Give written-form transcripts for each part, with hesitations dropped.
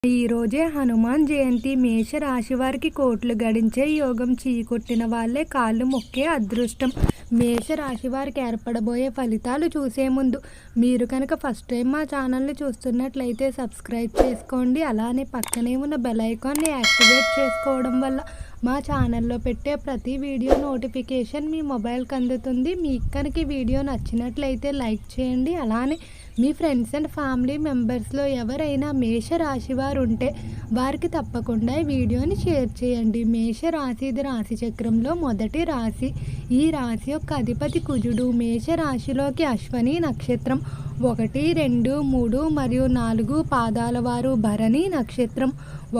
ఈ రోజే హనుమాన్ జయంతి. మేషరాశి వారికి కోట్లు గడించే యోగం. చీకొట్టిన వాళ్ళే కాళ్ళు మొక్కే అదృష్టం. మేషరాశి వారికి ఏర్పడబోయే ఫలితాలు చూసే ముందు మీరు కనుక ఫస్ట్ టైం మా ఛానల్ని చూస్తున్నట్లయితే సబ్స్క్రైబ్ చేసుకోండి. అలానే పక్కనే ఉన్న బెల్ ఐకాన్ని యాక్టివేట్ చేసుకోవడం వల్ల మా ఛానల్లో పెట్టే ప్రతి వీడియో నోటిఫికేషన్ మీ మొబైల్కి అందుతుంది. మీకు కనుక ఈ వీడియో నచ్చినట్లయితే లైక్ చేయండి. అలానే మీ ఫ్రెండ్స్ అండ్ ఫ్యామిలీ మెంబర్స్లో ఎవరైనా మేషరాశి వారు ఉంటే వారికి తప్పకుండా ఈ వీడియోని షేర్ చేయండి. మేషరాశి ఇది రాశి చక్రంలో మొదటి రాశి. ఈ రాశి యొక్క అధిపతి కుజుడు. మేషరాశిలోకి అశ్వని నక్షత్రం 1, 2, 3 మరియు 4 పాదాల వారు. భరణి నక్షత్రం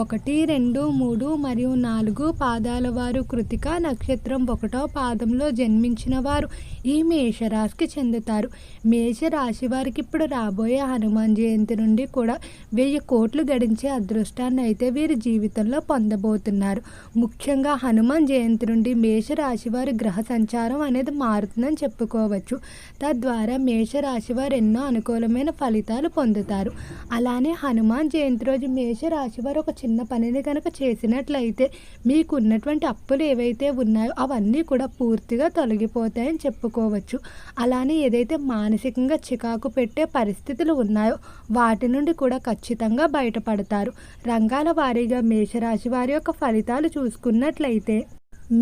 1, 2, 3 మరియు 4 పాదాల వారు. కృతిక నక్షత్రం 1వ పాదంలో జన్మించిన వారు ఈ మేషరాశికి చెందుతారు. మేషరాశి వారికి ఇప్పుడు రాబోయే హనుమాన్ జయంతి నుండి కూడా 1000 కోట్లు గడించే అదృష్టాన్ని అయితే వీరి జీవితంలో పొందబోతున్నారు. ముఖ్యంగా హనుమాన్ జయంతి నుండి మేషరాశి వారి గ్రహ సంచారం అనేది మారుతుందని చెప్పుకోవచ్చు. తద్వారా మేషరాశి వారు ఎన్నో అనుకూలమైన ఫలితాలు పొందుతారు. అలానే హనుమాన్ జయంతి రోజు మేషరాశి వారు ఒక చిన్న పనిని కనుక చేసినట్లయితే మీకు ఉన్నటువంటి అప్పులు ఏవైతే ఉన్నాయో అవన్నీ కూడా పూర్తిగా తొలగిపోతాయని చెప్పుకోవచ్చు. అలానే ఏదైతే మానసికంగా చికాకు పెట్టే పరిస్థితులు ఉన్నాయో వాటి నుండి కూడా ఖచ్చితంగా బయటపడతారు. రంగాల వారీగా మేషరాశి వారి యొక్క ఫలితాలు చూసుకున్నట్లయితే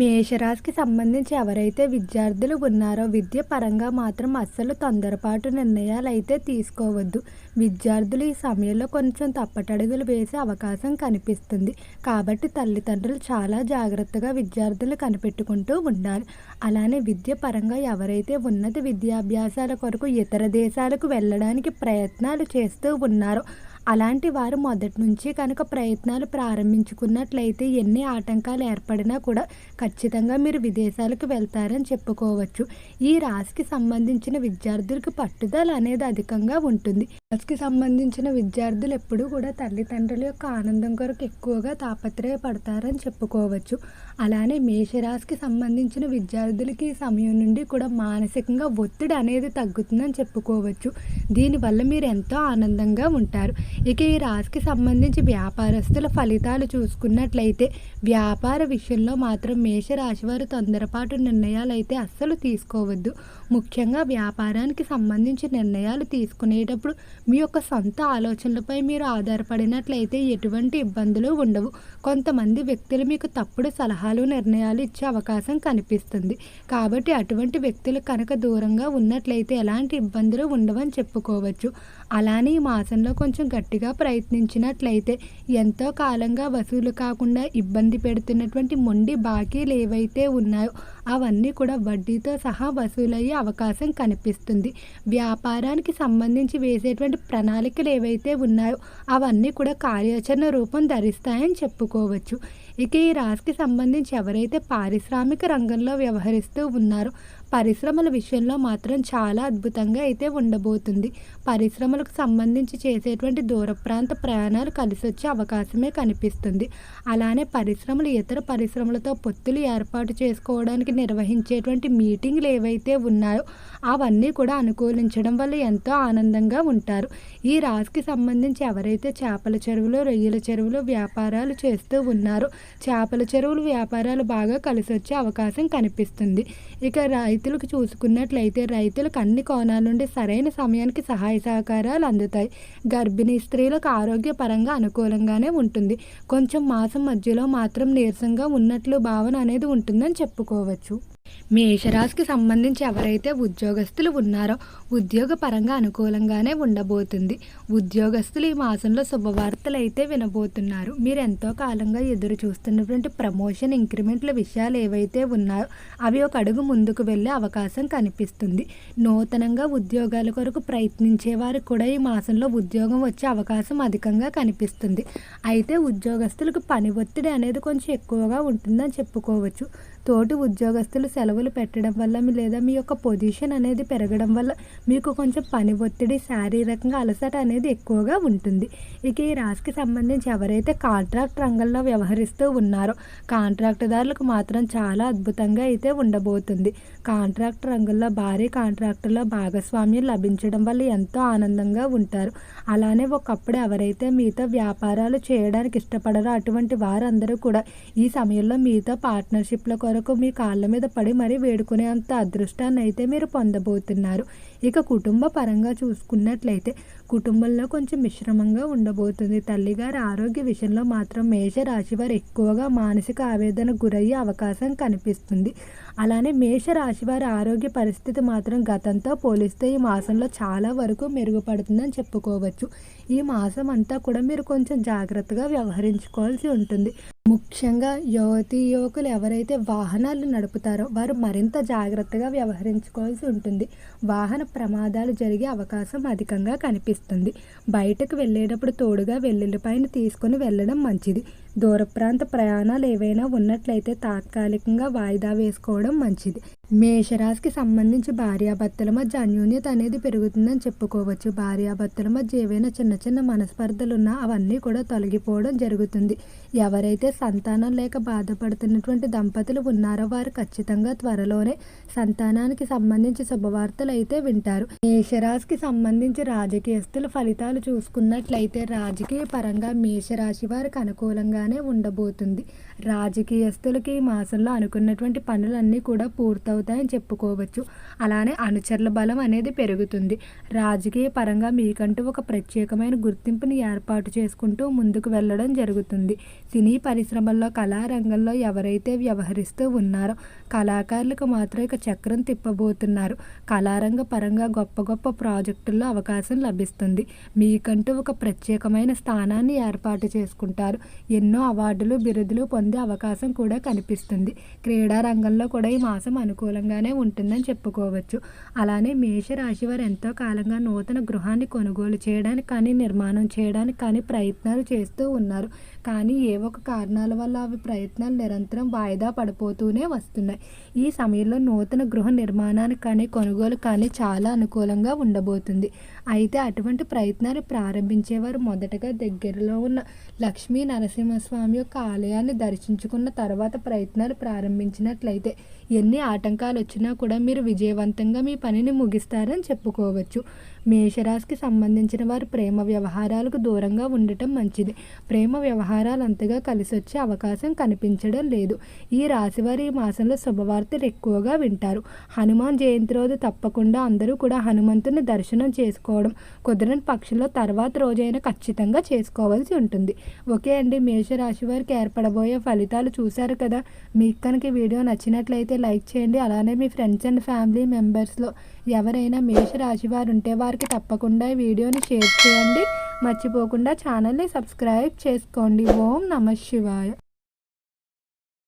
మేషరాశికి సంబంధించి ఎవరైతే విద్యార్థులు ఉన్నారో విద్య పరంగా మాత్రం అస్సలు తొందరపాటు నిర్ణయాలు అయితే తీసుకోవద్దు. విద్యార్థులు ఈ సమయంలో కొంచెం తప్పటడుగులు వేసే అవకాశం కనిపిస్తుంది. కాబట్టి తల్లిదండ్రులు చాలా జాగ్రత్తగా విద్యార్థులు కనిపెట్టుకుంటూ ఉండాలి. అలానే విద్య పరంగా ఎవరైతే ఉన్నత విద్యాభ్యాసాల కొరకు ఇతర దేశాలకు వెళ్ళడానికి ప్రయత్నాలు చేస్తూ ఉన్నారో అలాంటి వారు మొదటి నుంచి కనుక ప్రయత్నాలు ప్రారంభించుకున్నట్లయితే ఎన్ని ఆటంకాలు ఏర్పడినా కూడా ఖచ్చితంగా మీరు విదేశాలకు వెళ్తారని చెప్పుకోవచ్చు. ఈ రాశికి సంబంధించిన విద్యార్థులకు పట్టుదల అనేది అధికంగా ఉంటుంది. రాశికి సంబంధించిన విద్యార్థులు ఎప్పుడూ కూడా తల్లిదండ్రుల యొక్క ఆనందం కొరకు ఎక్కువగా తాపత్రయపడతారని చెప్పుకోవచ్చు. అలానే మేషరాశికి సంబంధించిన విద్యార్థులకి ఈ సమయం నుండి కూడా మానసికంగా ఒత్తిడి అనేది తగ్గుతుందని చెప్పుకోవచ్చు. దీనివల్ల మీరు ఎంతో ఆనందంగా ఉంటారు. ఇక ఈ రాశికి సంబంధించి వ్యాపారస్తుల ఫలితాలు చూసుకున్నట్లయితే వ్యాపార విషయంలో మాత్రం మేషరాశి వారు తొందరపాటు నిర్ణయాలు అయితే అస్సలు తీసుకోవద్దు. ముఖ్యంగా వ్యాపారానికి సంబంధించి నిర్ణయాలు తీసుకునేటప్పుడు మీ యొక్క సొంత ఆలోచనలపై మీరు ఆధారపడినట్లయితే ఎటువంటి ఇబ్బందులు ఉండవు. కొంతమంది వ్యక్తులు మీకు తప్పుడు సలహాలు నిర్ణయాలు ఇచ్చే అవకాశం కనిపిస్తుంది. కాబట్టి అటువంటి వ్యక్తులు కనుక దూరంగా ఉన్నట్లయితే ఎలాంటి ఇబ్బందులు ఉండవని చెప్పుకోవచ్చు. అలానే ఈ మాసంలో కొంచెం గట్టిగా ప్రయత్నించినట్లయితే ఎంతో కాలంగా వసూలు కాకుండా ఇబ్బంది పెడుతున్నటువంటి మొండి బాకీలు ఏవైతే ఉన్నాయో అవన్నీ కూడా వడ్డీతో సహా వసూలయ్యే అవకాశం కనిపిస్తుంది. వ్యాపారానికి సంబంధించి వేసేటువంటి ప్రణాళికలు ఏవైతే ఉన్నాయో అవన్నీ కూడా కార్యాచరణ రూపం ధరిస్తాయని చెప్పుకోవచ్చు. ఇక ఈ రాశికి సంబంధించి ఎవరైతే పారిశ్రామిక రంగంలో వ్యవహరిస్తూ ఉన్నారో పరిశ్రమల విషయంలో మాత్రం చాలా అద్భుతంగా అయితే ఉండబోతుంది. పరిశ్రమలకు సంబంధించి చేసేటువంటి దూర ప్రాంత ప్రయాణాలు కలిసి వచ్చే అవకాశమే కనిపిస్తుంది. అలానే పరిశ్రమలు ఇతర పరిశ్రమలతో పొత్తులు ఏర్పాటు చేసుకోవడానికి నిర్వహించేటువంటి మీటింగ్లు ఏవైతే ఉన్నాయో అవన్నీ కూడా అనుకూలించడం వల్ల ఎంతో ఆనందంగా ఉంటారు. ఈ రాశికి సంబంధించి ఎవరైతే చేపల చెరువులు రొయ్యల చెరువులు వ్యాపారాలు చేస్తూ ఉన్నారో చేపల చెరువులు వ్యాపారాలు బాగా కలిసి వచ్చే అవకాశం కనిపిస్తుంది. ఇక రైతులకు చూసుకున్నట్లయితే రైతులకు అన్ని కోణాల నుండి సరైన సమయానికి సహాయ సహకారాలు అందుతాయి. గర్భిణీ స్త్రీలకు ఆరోగ్యపరంగా అనుకూలంగానే ఉంటుంది. కొంచెం మాసం మధ్యలో మాత్రం నీరసంగా ఉన్నట్లు భావన అనేది ఉంటుందని చెప్పుకోవచ్చు. మేషరాశికి సంబంధించి ఎవరైతే ఉద్యోగస్తులు ఉన్నారో ఉద్యోగ పరంగా అనుకూలంగానే ఉండబోతుంది. ఉద్యోగస్తులు ఈ మాసంలో శుభవార్తలు అయితే వినబోతున్నారు. మీరు ఎంతో కాలంగా ఎదురు చూస్తున్నటువంటి ప్రమోషన్ ఇంక్రిమెంట్ల విషయాలు ఏవైతే ఉన్నాయో అవి ఒక అడుగు ముందుకు వెళ్ళే అవకాశం కనిపిస్తుంది. నూతనంగా ఉద్యోగాల కొరకు ప్రయత్నించే వారికి కూడా ఈ మాసంలో ఉద్యోగం వచ్చే అవకాశం అధికంగా కనిపిస్తుంది. అయితే ఉద్యోగస్తులకు పని ఒత్తిడి అనేది కొంచెం ఎక్కువగా ఉంటుందని చెప్పుకోవచ్చు. తోటి ఉద్యోగస్తులు సెలవులు పెట్టడం వల్ల లేదా మీ యొక్క పొజిషన్ అనేది పెరగడం వల్ల మీకు కొంచెం పని ఒత్తిడి, శారీరకంగా అలసట అనేది ఎక్కువగా ఉంటుంది. ఇక ఈ రాశికి సంబంధించి ఎవరైతే కాంట్రాక్ట్ రంగంలో వ్యవహరిస్తూ ఉన్నారో కాంట్రాక్టుదారులకు మాత్రం చాలా అద్భుతంగా అయితే ఉండబోతుంది. కాంట్రాక్ట్ రంగంలో భారీ కాంట్రాక్టులో భాగస్వామ్యం లభించడం వల్ల ఎంతో ఆనందంగా ఉంటారు. అలానే ఒకప్పుడు ఎవరైతే మీతో వ్యాపారాలు చేయడానికి ఇష్టపడరో అటువంటి వారందరూ కూడా ఈ సమయంలో మీతో పార్ట్నర్షిప్ల కొరకు మీ కాళ్ళ మీద పడి మరీ వేడుకునేంత అదృష్టాన్ని అయితే మీరు పొందబోతున్నారు. ఇక కుటుంబ పరంగా చూసుకున్నట్లయితే కుటుంబంలో కొంచెం మిశ్రమంగా ఉండబోతుంది. తల్లిగారి ఆరోగ్య విషయంలో మాత్రం మేషరాశి వారు ఎక్కువగా మానసిక ఆవేదన గురయ్యే అవకాశం కనిపిస్తుంది. అలానే మేషరాశి వారి ఆరోగ్య పరిస్థితి మాత్రం గతంతో పోలిస్తే ఈ మాసంలో చాలా వరకు మెరుగుపడుతుందని చెప్పుకోవచ్చు. ఈ మాసం అంతా కూడా మీరు కొంచెం జాగ్రత్తగా వ్యవహరించుకోవాల్సి ఉంటుంది. ముఖ్యంగా యువకులు ఎవరైతే వాహనాలు నడుపుతారో వారు మరింత జాగ్రత్తగా వ్యవహరించుకోవాల్సి ఉంటుంది. వాహన ప్రమాదాలు జరిగే అవకాశం అధికంగా కనిపిస్తుంది. బయటకు వెళ్ళేటప్పుడు తోడుగా వెల్లుల్లిపాయను తీసుకొని వెళ్ళడం మంచిది. దూర ప్రాంత ప్రయాణాలు ఏవైనా ఉన్నట్లయితే తాత్కాలికంగా వాయిదా వేసుకోవడం మంచిది. మేషరాశికి సంబంధించి భార్యాభర్తల మధ్య అన్యోన్యత అనేది పెరుగుతుందని చెప్పుకోవచ్చు. భార్యాభర్తల మధ్య ఏవైనా చిన్న చిన్న మనస్పర్ధలు ఉన్నా అవన్నీ కూడా తొలగిపోవడం జరుగుతుంది. ఎవరైతే సంతానం లేక బాధపడుతున్నటువంటి దంపతులు ఉన్నారో వారు ఖచ్చితంగా త్వరలోనే సంతానానికి సంబంధించి శుభవార్తలు అయితే వింటారు. మేషరాశికి సంబంధించి రాజకీయస్తుల ఫలితాలు చూసుకున్నట్లయితే రాజకీయ పరంగా మేషరాశి వారికి అనుకూలంగానే ఉండబోతుంది. రాజకీయస్తులకి ఈ మాసంలో అనుకున్నటువంటి పనులన్నీ కూడా పూర్తవుతాయని చెప్పుకోవచ్చు. అలానే అనుచరుల బలం అనేది పెరుగుతుంది. రాజకీయ పరంగా మీకంటూ ఒక ప్రత్యేకమైన గుర్తింపుని ఏర్పాటు చేసుకుంటూ ముందుకు వెళ్ళడం జరుగుతుంది. సినీ పరిశ్రమల్లో కళారంగంలో ఎవరైతే వ్యవహరిస్తూ ఉన్నారో కళాకారులకు మాత్రం ఇక చక్రం తిప్పబోతున్నారు. కళారంగ పరంగా గొప్ప గొప్ప ప్రాజెక్టుల్లో అవకాశం లభిస్తుంది. మీకంటూ ఒక ప్రత్యేకమైన స్థానాన్ని ఏర్పాటు చేసుకుంటారు. ఎన్నో అవార్డులు, బిరుదులు పొందే అవకాశం కూడా కనిపిస్తుంది. క్రీడా రంగంలో కూడా ఈ మాసం అనుకూలంగానే ఉంటుందని చెప్పుకోవచ్చు. అలానే మేషరాశి వారు ఎంతో కాలంగా నూతన గృహాన్ని కొనుగోలు చేయడానికి కానీ నిర్మాణం చేయడానికి కానీ ప్రయత్నాలు చేస్తూ ఉన్నారు. కానీ ఏ ఒక కారణాల వల్ల అవి ప్రయత్నాలు నిరంతరం వాయిదా పడిపోతూనే వస్తున్నాయి. ఈ సమయంలో నూతన గృహ నిర్మాణానికి కానీ కొనుగోలు కానీ చాలా అనుకూలంగా ఉండబోతుంది. అయితే అటువంటి ప్రయత్నాలు ప్రారంభించేవారు మొదటగా దగ్గరలో ఉన్న లక్ష్మీ నరసింహస్వామి యొక్క ఆలయాన్ని దర్శించుకున్న తర్వాత ప్రయత్నాలు ప్రారంభించినట్లయితే ఎన్ని ఆటంకాలు వచ్చినా కూడా మీరు విజయవంతంగా మీ పనిని ముగిస్తారని చెప్పుకోవచ్చు. మేషరాశికి సంబంధించిన వారు ప్రేమ వ్యవహారాలకు దూరంగా ఉండటం మంచిది. ప్రేమ వ్యవహారాలు అంతగా కలిసి వచ్చే అవకాశం కనిపించడం లేదు. ఈ రాశివారి ఈ మాసంలో శుభవార్తలు ఎక్కువగా వింటారు. హనుమాన్ జయంతి రోజు తప్పకుండా అందరూ కూడా హనుమంతుని దర్శనం చేసుకోవడం కుదరని పక్షంలో తర్వాత రోజైనా ఖచ్చితంగా చేసుకోవాల్సి ఉంటుంది. ఓకే అండి, మేషరాశి వారికి ఏర్పడబోయే ఫలితాలు చూశారు కదా. మీకు కనుక ఈ వీడియో నచ్చినట్లయితే లైక్ చేయండి. అలానే మీ ఫ్రెండ్స్ అండ్ ఫ్యామిలీ మెంబర్స్లో ఎవరైనా మేషరాశి వారు ఉంటే వారికి తప్పకుండా ఈ వీడియోని షేర్ చేయండి. మర్చిపోకుండా ఛానల్ని సబ్స్క్రైబ్ చేసుకోండి. ఓం నమః శివాయ.